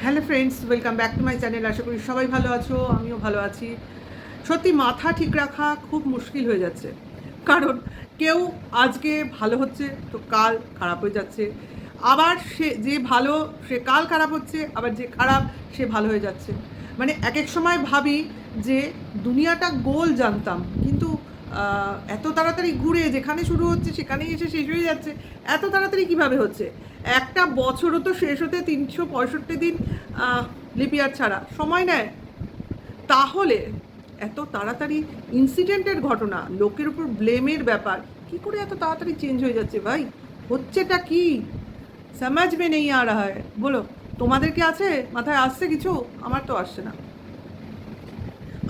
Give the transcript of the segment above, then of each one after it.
Hello friends, welcome back to my channel. আশা করি সবাই ভালো আছো, আমিও ভালো আছি। সত্যি মাথা ঠিক রাখা খুব মুশকিল হয়ে যাচ্ছে, কারণ কেউ আজকে ভালো হচ্ছে তো কাল খারাপ হয়ে যাচ্ছে, আবার সে যে ভালো সে কাল খারাপ হচ্ছে, আবার যে খারাপ সে ভালো হয়ে যাচ্ছে। মানে এক এক সময় ভাবি যে দুনিয়াটা গোল জানতাম, কিন্তু এত তাড়াতাড়ি ঘুরে যেখানে শুরু হচ্ছে সেখানেই এসে শেষ হয়ে যাচ্ছে। এত তাড়াতাড়ি কিভাবে হচ্ছে? একটা বছরও তো শেষ হতে 365 দিন লিপিয়ার ছাড়া সময় নেয়। তাহলে এত তাড়াতাড়ি ইনসিডেন্টের ঘটনা, লোকের উপর ব্লেমের ব্যাপার কি করে এত তাড়াতাড়ি চেঞ্জ হয়ে যাচ্ছে ভাই? হচ্ছেটা কি? সমাজ মে নেই আ রাহা হ্যায়। বলো, তোমাদের কি আছে? মাথায় আসছে কিছু? আমার তো আসছে না।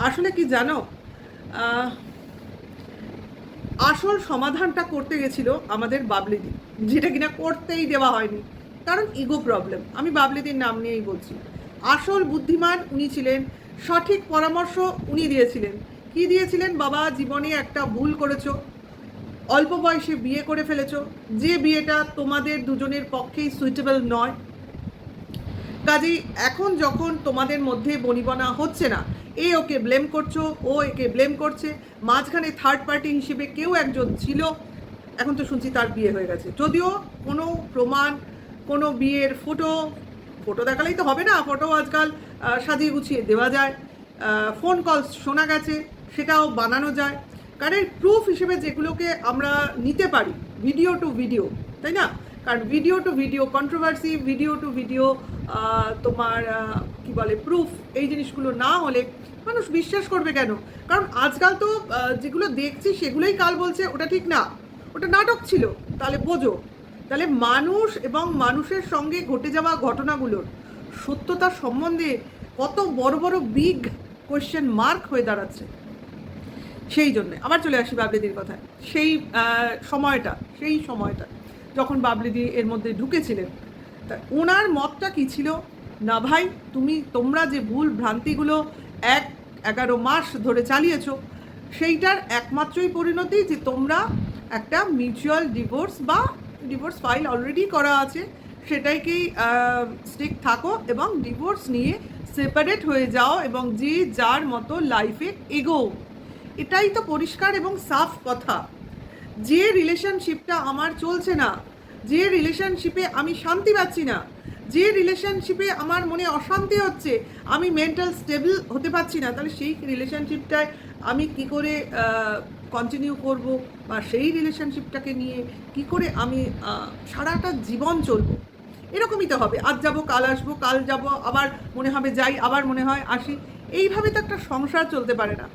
আসলে কি জানো, আহ, আসল সমাধানটা করতে গেছিল আমাদের বাবলিদি, যেটা কিনা করতেই দেওয়া হয়নি, কারণ ইগো প্রবলেম। আমি বাবলিদির নাম নিয়েই বলছি। আসল বুদ্ধিমান উনি ছিলেন, সঠিক পরামর্শ উনি দিয়েছিলেন। কি দিয়েছিলেন? বাবা, জীবনে একটা ভুল করেছো, অল্প বয়সে বিয়ে করে ফেলেছো, যে বিয়েটা তোমাদের দুজনের পক্ষেই সুইটেবল নয়। কাজেই এখন যখন তোমাদের মধ্যে বনিবনা হচ্ছে না, এ ওকে ব্লেম করছো, ও একে ব্লেম করছে, মাঝখানে থার্ড পার্টি হিসেবে কেউ একজন ছিল। এখন তো শুনছি তার বিয়ে হয়ে গেছে, যদিও কোনো প্রমাণ, কোনো বিয়ের ফটো ফটো দেখালেই তো হবে না, ফটো আজকাল সাজিয়ে গুছিয়ে দেওয়া যায়। ফোন কল শোনা গেছে, সেটাও বানানো যায়। কারণ প্রুফ হিসেবে যেগুলোকে আমরা নিতে পারি, ভিডিও টু ভিডিও, তাই না? কারণ video to video controversy, video to video তোমার কি বলে প্রুফ, এই জিনিসগুলো না হলে মানুষ বিশ্বাস করবে কেন? কারণ আজকাল তো যেগুলো দেখছি সেগুলোই কাল বলছে ওটা ঠিক না, ওটা নাটক ছিল। তাহলে বোঝো, তাহলে মানুষ এবং মানুষের সঙ্গে ঘটে যাওয়া ঘটনাগুলোর সত্যতা সম্বন্ধে কত বড় বড় বিগ কোয়েশ্চেন মার্ক হয়ে দাঁড়াচ্ছে। সেই জন্যে আবার চলে আসি বাবলিদির কথায়। সেই সময়টা যখন বাবলিদি এর মধ্যে ঢুকেছিলেন, তা ওনার মতটা কী ছিল? না ভাই, তোমরা যে ভুল ভ্রান্তিগুলো 11 মাস ধরে চালিয়েছো, সেইটার একমাত্রই পরিণতি যে তোমরা একটা মিউচুয়াল ডিভোর্স বা ডিভোর্স ফাইল অলরেডি করা আছে, সেটাইকেই স্টিক থাকো এবং ডিভোর্স নিয়ে সেপারেট হয়ে যাও এবং যে যার মতো লাইফে এগো। এটাই তো পরিষ্কার এবং সাফ কথা। যে রিলেশনশিপটা আমার চলছে না, যে রিলেশনশিপে আমি শান্তি পাচ্ছি না, যে রিলেশনশিপে আমার মনে অশান্তি হচ্ছে, আমি মেন্টাল স্টেবল হতে পারছি না, তাহলে সেই রিলেশনশিপটায় আমি কি করে কন্টিনিউ করব, বা সেই রিলেশনশিপটাকে নিয়ে কি করে আমি সারাটা জীবন চলবো? এরকমই তো হবে। আজ যাব, কাল আসবো, কাল যাব, আবার মনে হবে যাই, আবার মনে হয় আসি। এইভাবে তো একটা সংসার চলতে পারে না।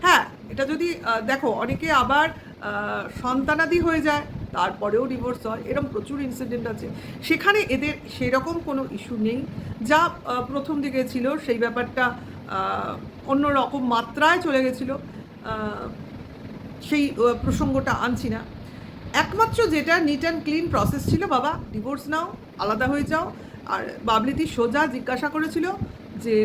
হ্যাঁ, এটা যদি দেখো, অনেকে আবার সন্তানাদি হয়ে যায়, তারপরেও ডিভোর্স হয়, এরকম প্রচুর ইনসিডেন্ট আছে। সেখানে এদের সেরকম কোনো ইস্যু নেই। যা প্রথম দিকে ছিল সেই ব্যাপারটা অন্য রকম মাত্রায় চলে গেছিলো, সেই প্রসঙ্গটা আনছি না। একমাত্র যেটা নিট অ্যান্ড ক্লিন প্রসেস ছিল, বাবা ডিভোর্স নাও, আলাদা হয়ে যাও। আর বাবলিদি সোজা জিজ্ঞাসা করেছিল যে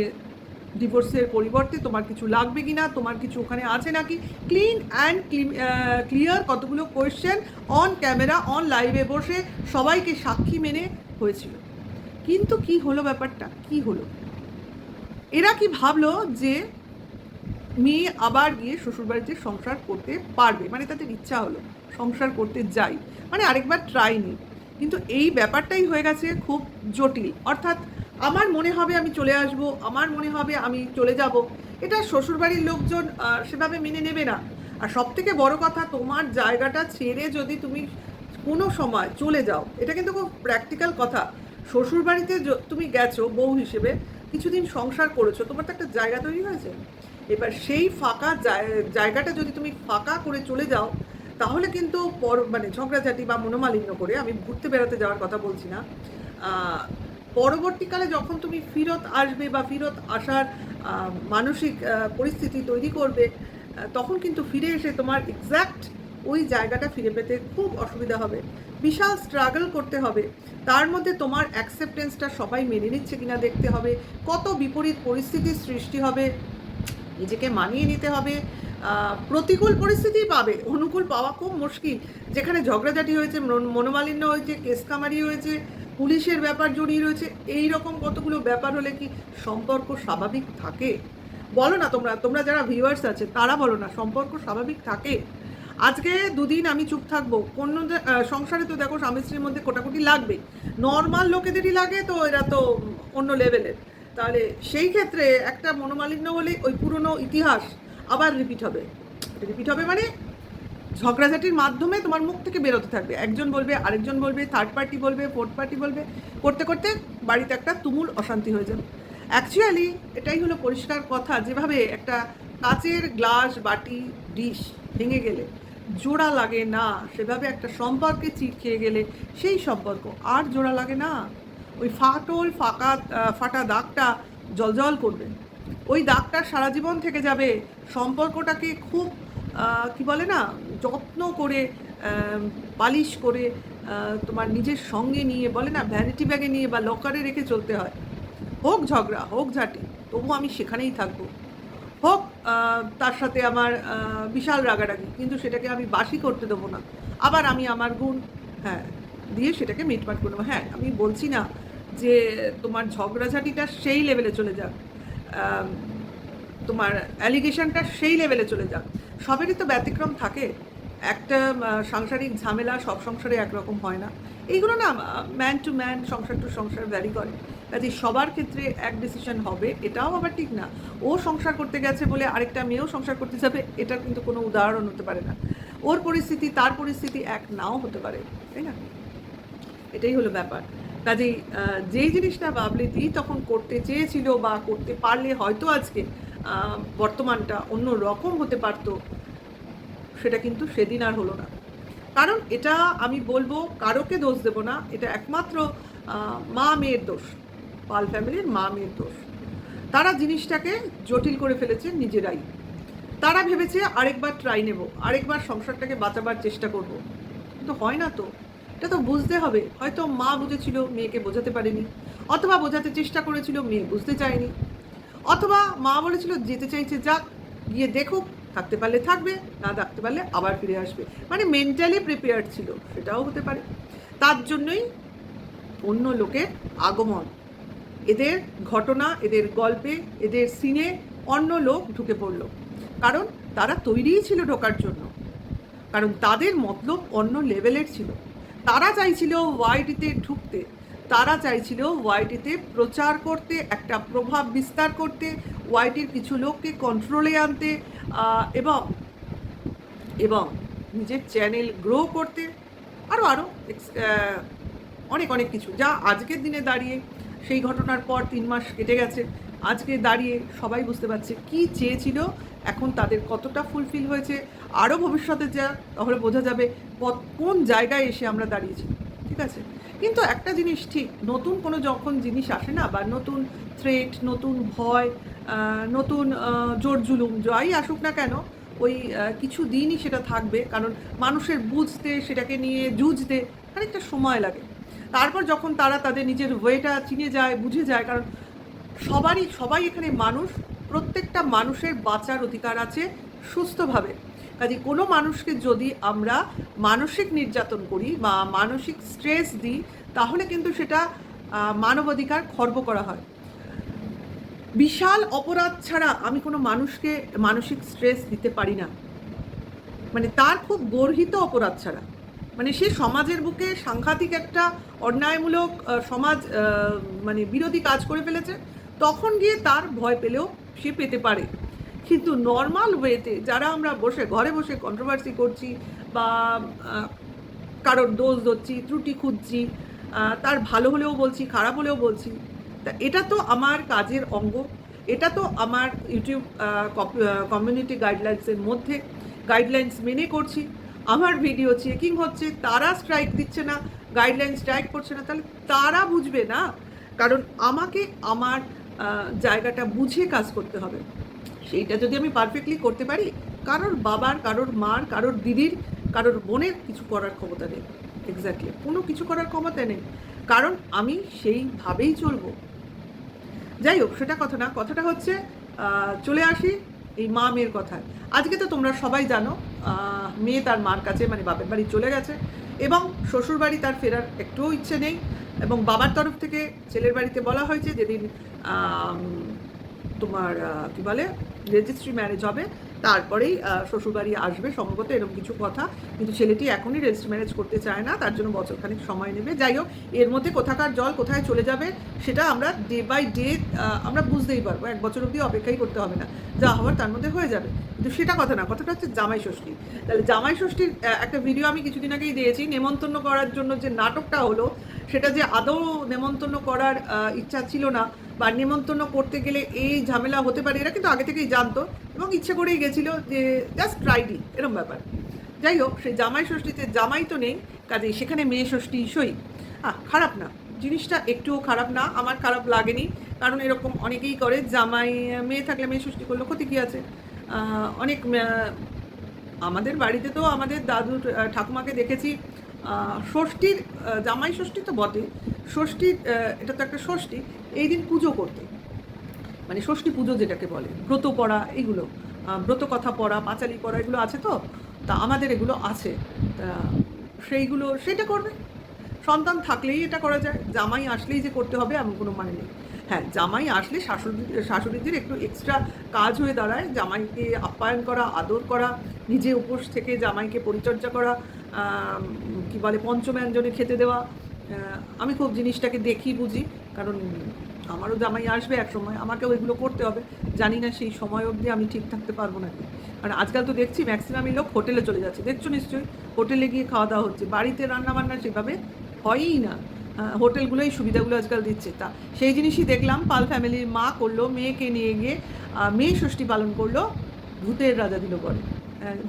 ডিভোর্সের পরিবর্তে তোমার কিছু লাগবে কি না, তোমার কিছু ওখানে আছে নাকি। ক্লিন অ্যান্ড ক্লিয়ার কতগুলো কোয়েশ্চেন অন ক্যামেরা, অন লাইভে বসে সবাইকে সাক্ষী মেনে হয়েছিল। কিন্তু কি হলো, ব্যাপারটা কি হলো? এরা কি ভাবলো যে মেয়ে আবার গিয়ে শ্বশুরবাড়িতে সংসার করতে পারবে, মানে তাদের ইচ্ছা হলো সংসার করতে যাই, মানে আরেকবার ট্রাই নিই। কিন্তু এই ব্যাপারটাই হয়ে গেছে খুব জটিল। অর্থাৎ আমার মনে হবে আমি চলে আসব, আমার মনে হবে আমি চলে যাব, এটা শ্বশুরবাড়ির লোকজন সেভাবে মেনে নেবে না। আর সবথেকে বড় কথা, তোমার জায়গাটা ছেড়ে যদি তুমি কোনো সময় চলে যাও, এটা কিন্তু খুব প্র্যাকটিক্যাল কথা। শ্বশুরবাড়িতে তুমি গেছো বউ হিসেবে, কিছুদিন সংসার করেছো, তোমার তো একটা জায়গা তৈরি হয়েছে। এবার সেই ফাঁকা জায়গাটা যদি তুমি ফাঁকা করে চলে যাও, তাহলে কিন্তু মানে ঝগড়াঝাটি বা মনোমালিন্য করে, আমি ঘুরতে বেড়াতে যাওয়ার কথা বলছি না, পরবর্তীকালে যখন তুমি ফিরত আসবে বা ফিরত আসার মানসিক পরিস্থিতি তৈরি করবে, তখন কিন্তু ফিরে এসে তোমার এক্স্যাক্ট ওই জায়গাটা ফিরে পেতে খুব অসুবিধা হবে, বিশাল স্ট্রাগল করতে হবে। তার মধ্যে তোমার অ্যাকসেপ্টেন্সটা সবাই মেনে নিচ্ছে কিনা দেখতে হবে, কত বিপরীত পরিস্থিতির সৃষ্টি হবে, নিজেকে মানিয়ে নিতে হবে। প্রতিকূল পরিস্থিতি পাবে, অনুকূল পাওয়া খুব মুশকিল। যেখানে ঝগড়াঝাটি হয়েছে, মনোমালিন্য হয়েছে, কেস কামারি হয়েছে, পুলিশের ব্যাপার জড়িয়ে রয়েছে, এই রকম কতগুলো ব্যাপার হলে কি সম্পর্ক স্বাভাবিক থাকে? বলো না তোমরা, তোমরা যারা ভিউয়ার্স আছে তারা বলো না, সম্পর্ক স্বাভাবিক থাকে? আজকে দুদিন আমি চুপ থাকবো, কোন সংসারে তো দেখো স্বামী স্ত্রীর মধ্যে কোটাকুটি লাগবে, নর্মাল লোকেদেরই লাগে, তো এরা তো অন্য লেভেলের। তাহলে সেই ক্ষেত্রে একটা মনোমালিন্য হলে ওই পুরনো ইতিহাস আবার রিপিট হবে। রিপিট হবে মানে ঝগড়াঝাটির মাধ্যমে তোমার মুখ থেকে বেরোতে থাকবে, একজন বলবে, আরেকজন বলবে, থার্ড পার্টি বলবে, ফোর্থ পার্টি বলবে, করতে করতে বাড়িতে একটা তুমুল অশান্তি হয়ে যাবে। অ্যাকচুয়ালি এটাই হলো পরিষ্কার কথা, যেভাবে একটা কাচের গ্লাস, বাটি, ডিশ ভেঙে গেলে জোড়া লাগে না, সেভাবে একটা সম্পর্কে চিট খেয়ে গেলে সেই সম্পর্ক আর জোড়া লাগে না। ওই ফাটা দাগটা জলজল করবে, ওই দাগটা সারা জীবন থেকে যাবে। সম্পর্কটাকে খুব কি বলে না, যত্ন করে পালিশ করে তোমার নিজের সঙ্গে নিয়ে, বলে না ভ্যানিটি ব্যাগে নিয়ে বা লকারে রেখে চলতে হয়। হোক ঝগড়া, হোক ঝাঁটি, তবু আমি সেখানেই থাকবো। হোক তার সাথে আমার বিশাল রাগারাগি, কিন্তু সেটাকে আমি বাসি করতে দেবো না। আবার আমি আমার গুণ হ্যাঁ দিয়ে সেটাকে মিটমাট করে দেবো। হ্যাঁ, আমি বলছি না যে তোমার ঝগড়াঝাটিটা সেই লেভেলে চলে যাক, তোমার অ্যালিগেশনটা সেই লেভেলে চলে যাক, সবেরই তো ব্যতিক্রম থাকে। একটা সাংসারিক ঝামেলা সব সংসারে একরকম হয় না। এইগুলো না ম্যান টু ম্যান, সংসার টু সংসার ভ্যারি করে। কাজে সবার ক্ষেত্রে এক ডিসিশন হবে এটাও আবার ঠিক না। ও সংসার করতে গেছে বলে আরেকটা মেয়েও সংসার করতে যাবে, এটার কিন্তু কোনো উদাহরণ হতে পারে না। ওর পরিস্থিতি তার পরিস্থিতি এক নাও হতে পারে, তাই না? এটাই হলো ব্যাপার। কাজেই যেই জিনিসটা বাবলিদি তখন করতে চেয়েছিল বা করতে পারলে হয়তো আজকে বর্তমানটা অন্য রকম হতে পারত, সেটা কিন্তু সেদিন আর হলো না। কারণ এটা আমি বলবো, কারোকে দোষ দেব না, এটা একমাত্র মা মেয়ের দোষ, পাল ফ্যামিলির মা মেয়ের দোষ। তারা জিনিসটাকে জটিল করে ফেলেছে নিজেরাই। তারা ভেবেছে আরেকবার ট্রাই নেব, আরেকবার সংসারটাকে বাঁচাবার চেষ্টা করব, কিন্তু হয় না তো। এটা তো বুঝতে হবে। হয়তো মা বুঝেছিল, মেয়েকে বোঝাতে পারেনি, অথবা বোঝাতে চেষ্টা করেছিল, মেয়ে বুঝতে চায়নি, অথবা মা বলেছিল যেতে চাইছে যাক, গিয়ে দেখুক, থাকতে পারলে থাকবে, না থাকতে পারলে আবার ফিরে আসবে, মানে মেন্টালি প্রিপেয়ার্ড ছিল, সেটাও হতে পারে। তার জন্যই অন্য লোকের আগমন, এদের ঘটনা, এদের গল্পে, এদের সিনে অন্য লোক ঢুকে পড়ল, কারণ তারা তৈরিই ছিল ঢোকার জন্য, কারণ তাদের মতলব অন্য লেভেলের ছিল। তারা চাইছিল ওয়াইটিতে ঢুকতে, তারা চাইছিল ওয়াইটিতে প্রচার করতে, একটা প্রভাব বিস্তার করতে, ওয়াইটির কিছু লোককে কন্ট্রোলে আনতে, এবং এবং নিজের চ্যানেল গ্রো করতে, আরও অনেক অনেক কিছু, যা আজকের দিনে দাঁড়িয়ে, সেই ঘটনার পর 3 মাস কেটে গেছে, আজকে দাঁড়িয়ে সবাই বুঝতে পারছে কী চেয়েছিল, এখন তাদের কতটা ফুলফিল হয়েছে। আরও ভবিষ্যতে যা, তাহলে বোঝা যাবে কোন জায়গায় এসে আমরা দাঁড়িয়েছি, ঠিক আছে? কিন্তু একটা জিনিস ঠিক, নতুন কোনো যখন জিনিস আসে না, বা নতুন থ্রেট, নতুন ভয়, নতুন জোর জুলুম, যাই আসুক না কেন, ওই কিছু দিনই সেটা থাকবে, কারণ মানুষের বুঝতে, সেটাকে নিয়ে যুঝতে খানিকটা সময় লাগে। তারপর যখন তারা তাদের নিজের ওয়েটা চিনে যায়, বুঝে যায়, কারণ সবাই এখানে মানুষ, প্রত্যেকটা মানুষের বাঁচার অধিকার আছে সুস্থভাবে। কাজে কোনো মানুষকে যদি আমরা মানসিক নির্যাতন করি বা মানসিক স্ট্রেস দিই, তাহলে কিন্তু সেটা মানবাধিকার খর্ব করা হয়। বিশাল অপরাধ ছাড়া আমি কোনো মানুষকে মানসিক স্ট্রেস দিতে পারি না, মানে তার খুব গর্হিত অপরাধ ছাড়া। মানে সে সমাজের বুকে সাংঘাতিক একটা অন্যায়মূলক সমাজ মানে বিরোধী কাজ করে ফেলেছে, তখন গিয়ে তার ভয় পেলেও সে পেতে পারে। কিন্তু নর্মাল ওয়েতে যারা আমরা ঘরে বসে কন্ট্রোভার্সি করছি, বা কারোর দোষ ধরছি, ত্রুটি খুঁজছি, তার ভালো হলেও বলছি, খারাপ হলেও বলছি, তা এটা তো আমার কাজের অঙ্গ, এটা তো আমার ইউটিউব কমিউনিটি গাইডলাইন্সের মধ্যে, গাইডলাইন্স মেনে করছি। আমার ভিডিও চেকিং হচ্ছে, তারা স্ট্রাইক দিচ্ছে না, গাইডলাইন স্ট্রাইক করছে না, তাহলে তারা বুঝবে না, কারণ আমাকে আমার জায়গাটা বুঝে কাজ করতে হবে। সেইটা যদি আমি পারফেক্টলি করতে পারি, কারোর বাবার, কারোর মার, কারোর দিদির, কারোর বোনের কিছু করার ক্ষমতা নেই, এক্স্যাক্টলি কোনো কিছু করার ক্ষমতা নেই, কারণ আমি সেইভাবেই চলবো। যাই হোক, সেটা কথা না, কথাটা হচ্ছে চলে আসি এই মা মেয়ের কথায়। আজকে তো তোমরা সবাই জানো, মেয়ে তার মার কাছে, মানে বাপের বাড়ি চলে গেছে, এবং শ্বশুর বাড়ি তার ফেরার একটুও ইচ্ছে নেই। এবং বাবার তরফ থেকে ছেলের বাড়িতে বলা হয়েছে যেদিন তোমার কি বলে রেজিস্ট্রি ম্যারেজ হবে তারপরেই শ্বশুরবাড়ি আসবে সম্ভবত, এরকম কিছু কথা। কিন্তু ছেলেটি এখনই রেজিস্ট্রি ম্যারেজ করতে চায় না, তার জন্য বছরখানিক সময় নেবে। যাই হোক, এর মধ্যে কোথাকার জল কোথায় চলে যাবে সেটা আমরা ডে বাই ডে আমরা বুঝতেই পারবো। 1 বছর অবধি অপেক্ষাই করতে হবে না, যা হওয়ার তার মধ্যে হয়ে যাবে। কিন্তু সেটা কথা না, কথাটা হচ্ছে জামাই ষষ্ঠী। তাহলে জামাই ষষ্ঠীর একটা ভিডিও আমি কিছুদিন আগেই দিয়েছি। নেমন্তন্ন করার জন্য যে নাটকটা হলো, সেটা যে আদৌ নেমন্তন্ন করার ইচ্ছা ছিল না বা নেমন্তন্ন করতে গেলে এই ঝামেলা হতে পারে, এরা কিন্তু আগে থেকেই জানতো এবং ইচ্ছে করেই গেছিলো যে জাস্ট ট্রাইডি, এরকম ব্যাপার। যাই হোক, সেই জামাই ষষ্ঠীতে জামাই তো নেই, কাজেই সেখানে মেয়ে ষষ্ঠী সই। খারাপ না, জিনিসটা একটুও খারাপ না, আমার খারাপ লাগেনি। কারণ এরকম অনেকেই করে, জামাই মেয়ে থাকলে মেয়ে ষষ্ঠী করলো, ক্ষতি কী আছে? অনেক আমাদের বাড়িতে তো আমাদের দাদু ঠাকুমাকে দেখেছি ষষ্ঠীর, জামাই ষষ্ঠী তো বটে, ষষ্ঠীর এটা তো একটা ষষ্ঠী, এই দিন পুজো করতে, মানে ষষ্ঠী পুজো যেটাকে বলে, ব্রত পড়া, এইগুলো ব্রত কথা পড়া, পাঁচালি পড়া, এগুলো আছে তো। তা আমাদের এগুলো আছে, তা সেইগুলো সেটা করবে। সন্তান থাকলেই এটা করা যায়, জামাই আসলেই যে করতে হবে এমন কোনো মানে নেই। হ্যাঁ, জামাই আসলে শাশুড়িদের একটু এক্সট্রা কাজ হয়ে দাঁড়ায়, জামাইকে আপ্যায়ন করা, আদর করা, নিজে উপোস থেকে জামাইকে পরিচর্যা করা, কি বলে পঞ্চব্যঞ্জনে খেতে দেওয়া। আমি খুব জিনিসটাকে দেখি বুঝি, কারণ আমারও জামাই আসবে এক সময়, আমাকেও এগুলো করতে হবে। জানি না সেই সময় অবধি আমি ঠিক থাকতে পারবো নাকি। কারণ আজকাল তো দেখছি ম্যাক্সিমামই লোক হোটেলে চলে যাচ্ছে, দেখছো নিশ্চয়ই, হোটেলে গিয়ে খাওয়া দাওয়া হচ্ছে, বাড়িতে রান্নাবান্না সেভাবে হয়ই না। হোটেলগুলোই সুবিধাগুলো আজকাল দিচ্ছে। তা সেই জিনিসই দেখলাম, পাল ফ্যামিলির মা করলো, মেয়েকে নিয়ে গিয়ে মেয়ে ষষ্ঠী পালন করলো, ভূতের রাজা দিল করে।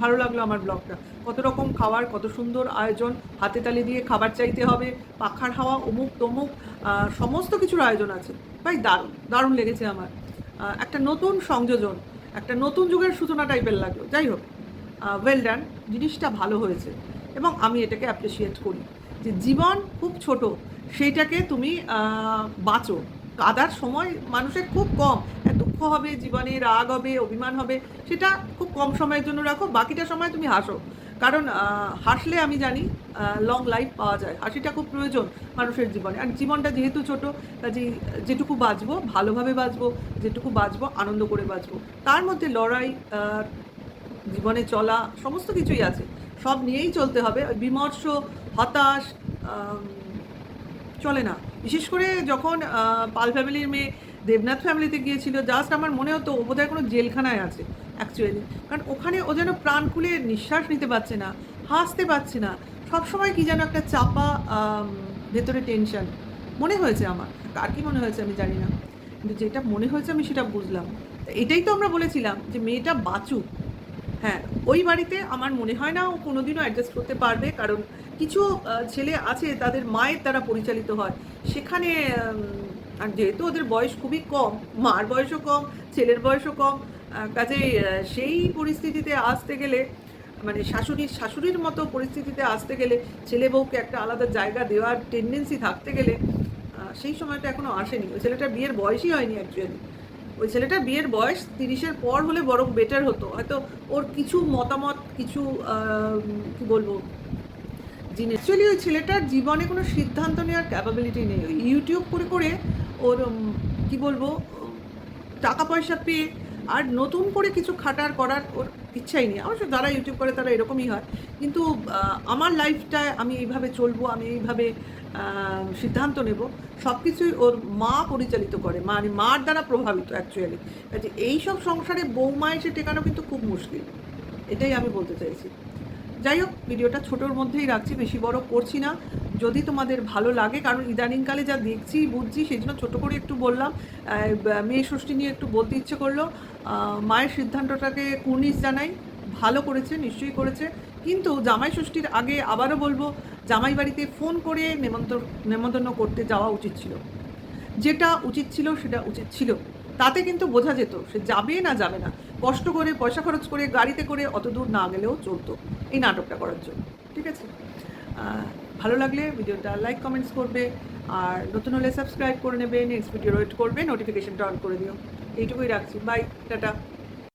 ভালো লাগলো আমার ব্লগটা, কত রকম খাবার, কত সুন্দর আয়োজন, হাতে তালি দিয়ে খাবার চাইতে হবে, পাখার হাওয়া, অমুক তমুক, সমস্ত কিছুর আয়োজন আছে। ভাই দারুণ দারুণ লেগেছে আমার, একটা নতুন সংযোজন, একটা নতুন যুগের সূচনা টাইপের লাগলো। যাই হোক, ওয়েল ডান, জিনিসটা ভালো হয়েছে এবং আমি এটাকে অ্যাপ্রিসিয়েট করি যে জীবন খুব ছোট, সেইটাকে তুমি বাঁচো। কাদার সময় মানুষের খুব কম, দুঃখ হবে জীবনে, রাগ হবে, অভিমান হবে, সেটা খুব কম সময়ের জন্য রাখো, বাকিটা সময় তুমি হাসো। কারণ হাসলে আমি জানি লং লাইফ পাওয়া যায়, হাসিটা খুব প্রয়োজন মানুষের জীবনে। আর জীবনটা যেহেতু ছোটো, কাজেই যেটুকু বাঁচবো ভালোভাবে বাঁচবো, যেটুকু বাঁচবো আনন্দ করে বাঁচবো। তার মধ্যে লড়াই, জীবনে চলা, সমস্ত কিছুই আছে, সব নিয়েই চলতে হবে। বিমর্ষ, হতাশ চলে না। বিশেষ করে যখন পাল ফ্যামিলির মেয়ে দেবনাথ ফ্যামিলিতে গিয়েছিল, জাস্ট আমার মনে হতো ও বোধহয় কোনো জেলখানায় আছে অ্যাকচুয়ালি। কারণ ওখানে ও যেন প্রাণ খুলে নিঃশ্বাস নিতে পারছে না, হাসতে পারছে না, সবসময় কি যেন একটা চাপা ভেতরে টেনশন মনে হয়েছে আমার। কার কী মনে হয়েছে আমি জানি না, কিন্তু যেটা মনে হয়েছে আমি সেটা বুঝলাম। এটাই তো আমরা বলেছিলাম যে মেয়েটা বাঁচুক। হ্যাঁ, ওই বাড়িতে আমার মনে হয় না ও কোনোদিনও অ্যাডজাস্ট করতে পারবে, কারণ কিছু ছেলে আছে তাদের মায়ের দ্বারা পরিচালিত হয়, সেখানে আর যেহেতু ওদের বয়স খুবই কম, মার বয়সও কম, ছেলের বয়সও কম, কাজেই সেই পরিস্থিতিতে আসতে গেলে, মানে শাশুড়ির মতো পরিস্থিতিতে আসতে গেলে, ছেলে বউকে একটা আলাদা জায়গা দেওয়ার টেন্ডেন্সি থাকতে গেলে, সেই সময়টা এখনও আসেনি। ওই ছেলেটার বিয়ের বয়সই হয়নি অ্যাকচুয়ালি। ওই ছেলেটার বিয়ের বয়স 30-এর পর হলে বরং বেটার হতো, হয়তো ওর কিছু মতামত, কিছু কী বলবো জিনিস। অ্যাকচুয়ালি ওই ছেলেটার জীবনে কোনো সিদ্ধান্ত নেওয়ার ক্যাপাবিলিটি নেই। ওই ইউটিউব করে করে ওর কী বলবো, টাকা পয়সা পেয়ে আর নতুন করে কিছু খাটার করার ওর ইচ্ছাই নেই। অবশ্য যারা ইউটিউব করে তারা এরকমই হয়, কিন্তু আমার লাইফটায় আমি এইভাবে চলবো, আমি এইভাবে সিদ্ধান্ত নেব, সব কিছুই ওর মা পরিচালিত করে, মানে মার দ্বারা প্রভাবিত অ্যাকচুয়ালি। কাজে এইসব সংসারে বৌমা এসে টেকানো কিন্তু খুব মুশকিল, এটাই আমি বলতে চাইছি। যাই হোক, ভিডিওটা ছোটোর মধ্যেই রাখছি, বেশি বড় করছি না। যদি তোমাদের ভালো লাগে, কারণ ইদানিংকালে যা দেখছি বুঝছি, সেই জন্য ছোটো করে একটু বললাম। মেয়ে ষষ্ঠী নিয়ে একটু বলতে ইচ্ছে করলো। মায়ের সিদ্ধান্তটাকে কুর্নিশ জানাই, ভালো করেছে, নিশ্চয়ই করেছে। কিন্তু জামাই ষষ্ঠীর আগে আবারও বলবো, জামাই বাড়িতে ফোন করে নেমন্তন্ন করতে যাওয়া উচিত ছিল। যেটা উচিত ছিল সেটা উচিত ছিল, তাতে কিন্তু বোঝা যেত সে যাবে না যাবে না। কষ্ট করে পয়সা খরচ করে গাড়িতে করে অত দূর না গেলেও চলতো এই নাটকটা করার জন্য। ঠিক আছে, ভালো লাগলে ভিডিওটা লাইক কমেন্টস করবে, আর নতুন হলে সাবস্ক্রাইব করে নেবে, নেক্সট ভিডিও ওয়েট করবে, নোটিফিকেশনটা অন করে দিও। এইটুকুই রাখছি, বাই, টাটা।